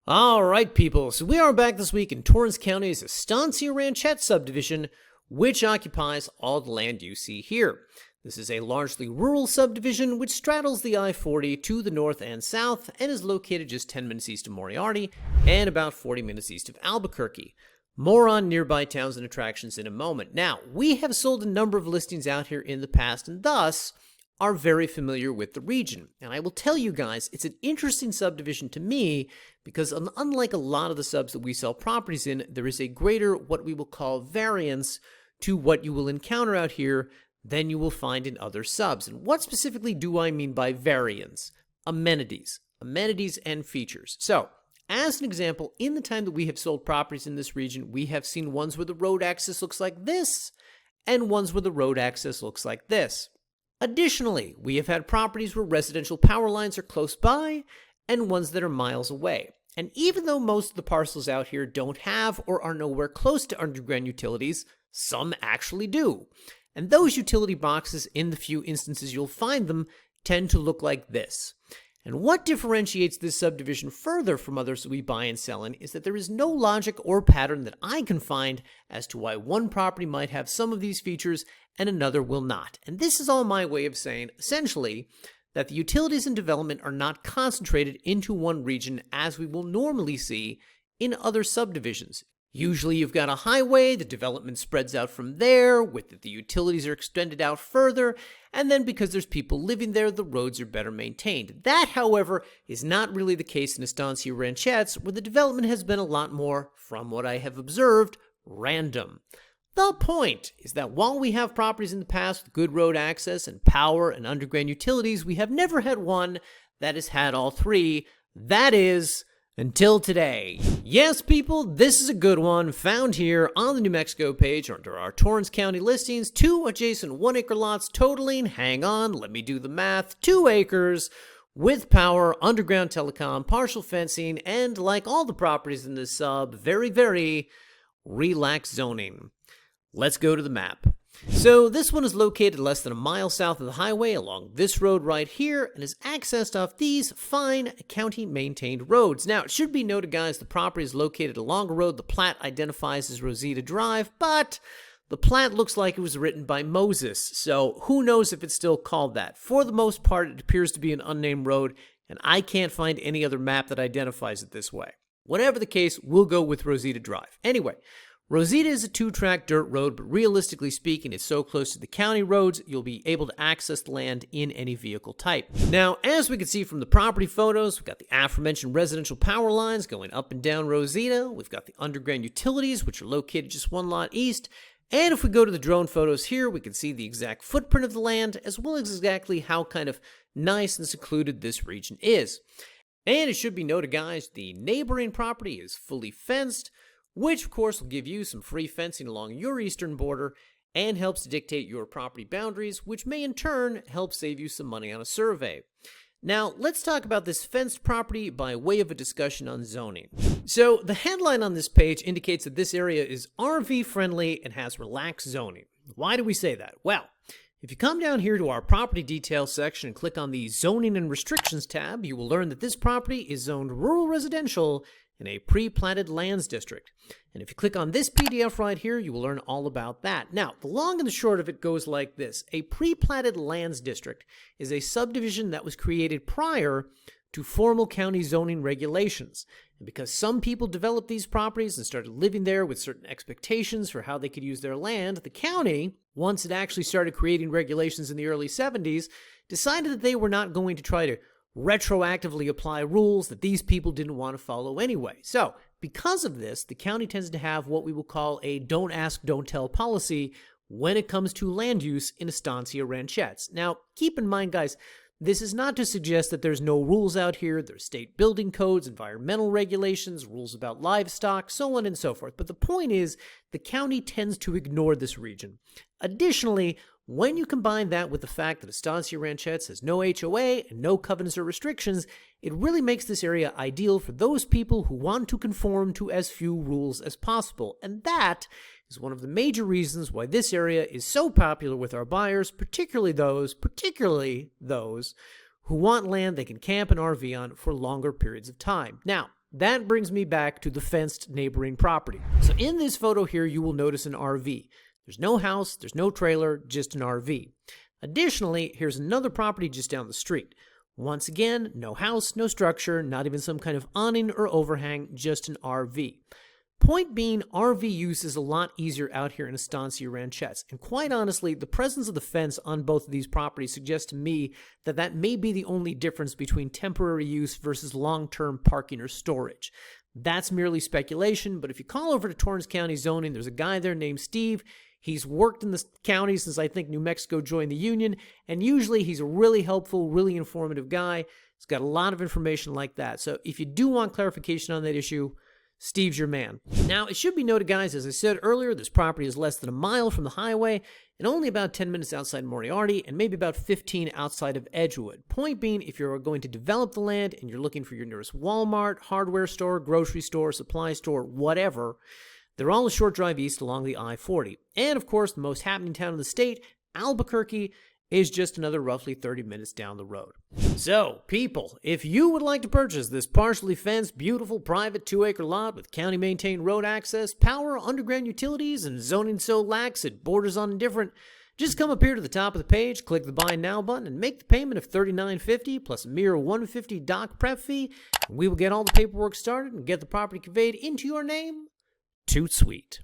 All right, people, so we are back this week in Torrance County's Estancia Ranchette subdivision, which occupies all the land you see here. This is a largely rural subdivision which straddles the I-40 to the north and south and is located just 10 minutes east of Moriarty and about 40 minutes east of Albuquerque. More on nearby towns and attractions in a moment. Now, we have sold a number of listings out here in the past and thus are very familiar with the region. And I will tell you guys, it's an interesting subdivision to me because unlike a lot of the subs that we sell properties in, there is a greater what we will call variance to what you will encounter out here than you will find in other subs. And what specifically do I mean by variance? Amenities and features. So, as an example, in the time that we have sold properties in this region, we have seen ones where the road access looks like this and ones where the road access looks like this. Additionally, we have had properties where residential power lines are close by and ones that are miles away. And even though most of the parcels out here don't have or are nowhere close to underground utilities, some actually do. And those utility boxes, in the few instances you'll find them, tend to look like this. And what differentiates this subdivision further from others that we buy and sell in is that there is no logic or pattern that I can find as to why one property might have some of these features and another will not. And this is all my way of saying, essentially, that the utilities and development are not concentrated into one region as we will normally see in other subdivisions. Usually you've got a highway, the development spreads out from there, with it the utilities are extended out further, and then because there's people living there, the roads are better maintained. That, however, is not really the case in Estancia Ranchettes, where the development has been a lot more, from what I have observed, random. The point is that while we have properties in the past with good road access and power and underground utilities, we have never had one that has had all three. That is, until today. Yes, people, this is a good one, found here on the New Mexico page under our Torrance County listings. 2 adjacent 1-acre lots totaling, hang on, let me do the math, 2 acres with power, underground telecom, partial fencing, and like all the properties in this sub, very, very relaxed zoning. Let's go to the map. So this one is located less than a mile south of the highway along this road right here and is accessed off these fine county-maintained roads. Now, it should be noted, guys, the property is located along a road the plat identifies as Rosita Drive, but the plat looks like it was written by Moses, so who knows if it's still called that. For the most part, it appears to be an unnamed road, and I can't find any other map that identifies it this way. Whatever the case, we'll go with Rosita Drive. Anyway, Rosita is a 2-track dirt road, but realistically speaking, it's so close to the county roads, you'll be able to access the land in any vehicle type. Now, as we can see from the property photos, we've got the aforementioned residential power lines going up and down Rosita. We've got the underground utilities, which are located just 1 lot east. And if we go to the drone photos here, we can see the exact footprint of the land, as well as exactly how kind of nice and secluded this region is. And it should be noted, guys, the neighboring property is fully fenced, which of course will give you some free fencing along your eastern border and helps to dictate your property boundaries, which may in turn help save you some money on a survey. Now, let's talk about this fenced property by way of a discussion on zoning. So, the headline on this page indicates that this area is RV friendly and has relaxed zoning. Why do we say that? Well, if you come down here to our property details section and click on the Zoning and Restrictions tab, you will learn that this property is zoned rural residential in a pre-platted lands district. And if you click on this PDF right here, you will learn all about that. Now, the long and the short of it goes like this. A pre-platted lands district is a subdivision that was created prior to formal county zoning regulations. And because some people developed these properties and started living there with certain expectations for how they could use their land, the county, once it actually started creating regulations in the early 70s, decided that they were not going to try to retroactively apply rules that these people didn't want to follow anyway. So, because of this, the county tends to have what we will call a don't ask, don't tell policy when it comes to land use in Estancia Ranchettes. Now, keep in mind, guys, this is not to suggest that there's no rules out here. There's state building codes, environmental regulations, rules about livestock, so on and so forth. But the point is, the county tends to ignore this region. Additionally, when you combine that with the fact that Estancia Ranchettes has no HOA and no covenants or restrictions, it really makes this area ideal for those people who want to conform to as few rules as possible. And that is one of the major reasons why this area is so popular with our buyers, particularly those who want land they can camp and RV on for longer periods of time. Now, That brings me back to the fenced neighboring property. So in this photo here, you will notice an RV. There's no house, there's no trailer, just an RV. Additionally, here's another property just down the street. Once again, no house, no structure, not even some kind of awning or overhang, just an RV. Point being, RV use is a lot easier out here in Estancia Ranchettes, and quite honestly, the presence of the fence on both of these properties suggests to me that that may be the only difference between temporary use versus long-term parking or storage. That's merely speculation, but if you call over to Torrance County Zoning, there's a guy there named Steve. He's worked in the county since I think New Mexico joined the union, and usually he's a really helpful, really informative guy. He's got a lot of information like that. So if you do want clarification on that issue, Steve's your man. Now, it should be noted, guys, as I said earlier, this property is less than a mile from the highway and only about 10 minutes outside Moriarty and maybe about 15 outside of Edgewood. Point being, if you're going to develop the land and you're looking for your nearest Walmart, hardware store, grocery store, supply store, whatever, they're all a short drive east along the I-40. And, of course, the most happening town in the state, Albuquerque, is just another roughly 30 minutes down the road. So, people, if you would like to purchase this partially fenced, beautiful, private 2-acre lot with county-maintained road access, power, underground utilities, and zoning so lax it borders on indifferent, just come up here to the top of the page, click the Buy Now button, and make the payment of $39.50 plus a mere $150 doc prep fee, and we will get all the paperwork started and get the property conveyed into your name. Toot sweet.